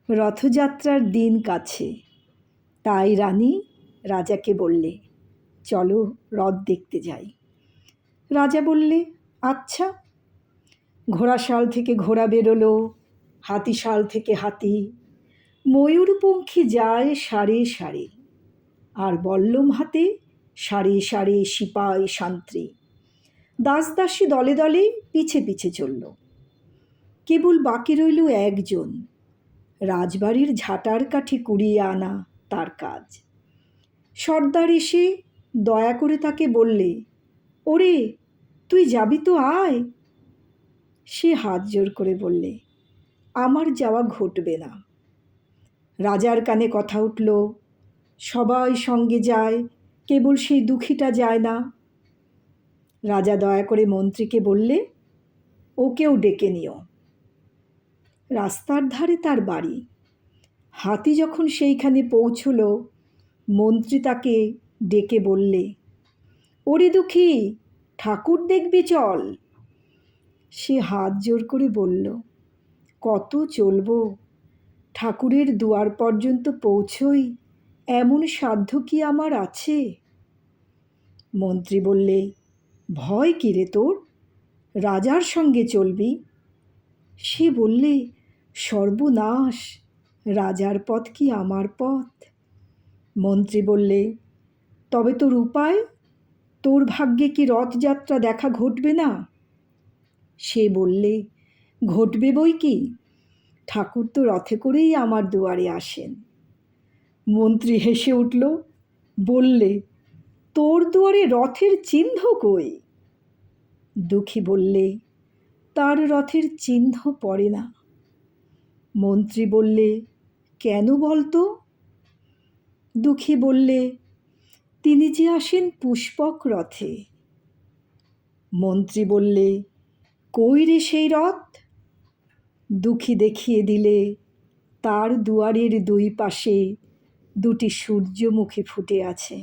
রথযাত্রার দিন কাছে, তাই রানী রাজাকে বললে, চলো রথ দেখতে যাই। রাজা বললে, আচ্ছা। ঘোড়াশাল থেকে ঘোড়া বেরোলো, হাতিশাল থেকে হাতি, ময়ূরপঙ্খী যায় সারে সারে, আর বল্লম হাতে সারে সারে সিপাই শান্ত্রী, দাসদাসী দলে দলে পিছে পিছে চলল। কেবল বাকি রইল একজন, রাজবাড়ির ঝাঁটার কাঠি কুড়িয়ে আনা তার কাজ। সর্দার এসে দয়া করে তাকে বললে, ওরে তুই যাবি তো, আয়। সে হাত জোর করে বললে, আমার যাওয়া ঘটবে না। রাজার কানে কথা উঠল, সবাই সঙ্গে যায়, কেবল সেই দুঃখীটা যায় না। রাজা দয়া করে মন্ত্রীকে বললে, ওকেও ডেকে নিও। রাস্তার ধারে তার বাড়ি। হাতি যখন সেইখানে পৌঁছল, মন্ত্রী তাকে ডেকে বললে, ওরে দুঃখী, ঠাকুর দেখবি চল। সে হাত জোর করে বলল, কত চলবো, ঠাকুরের দুয়ার পর্যন্ত পৌঁছই এমন সাধ্য কি আমার আছে? মন্ত্রী বললে, ভয় কি রে তোর, রাজার সঙ্গে চলবি। সে বললে, সর্বনাশ, রাজার পথ কি আমার পথ? মন্ত্রী বললে, তবে তোর উপায়, তোর ভাগ্যে কি রথযাত্রা দেখা ঘটবে না? সে বললে, ঘটবে বই কি, ঠাকুর তো রথে করেই আমার দুয়ারে আসেন। মন্ত্রী হেসে উঠল, বললে, তোর দুয়ারে রথের চিহ্ন কই? দুঃখী বললে, তার রথের চিহ্ন পড়ে না। মন্ত্রী বললে, কেন বলতো? দুঃখী বললে, তিনি যে আসেন পুষ্পক রথে। মন্ত্রী বললে, কই রে সেই রথ? দুঃখী দেখিয়ে দিলে, তার দুয়ারের দুই পাশে দুটি সূর্যমুখী ফুটে আছে।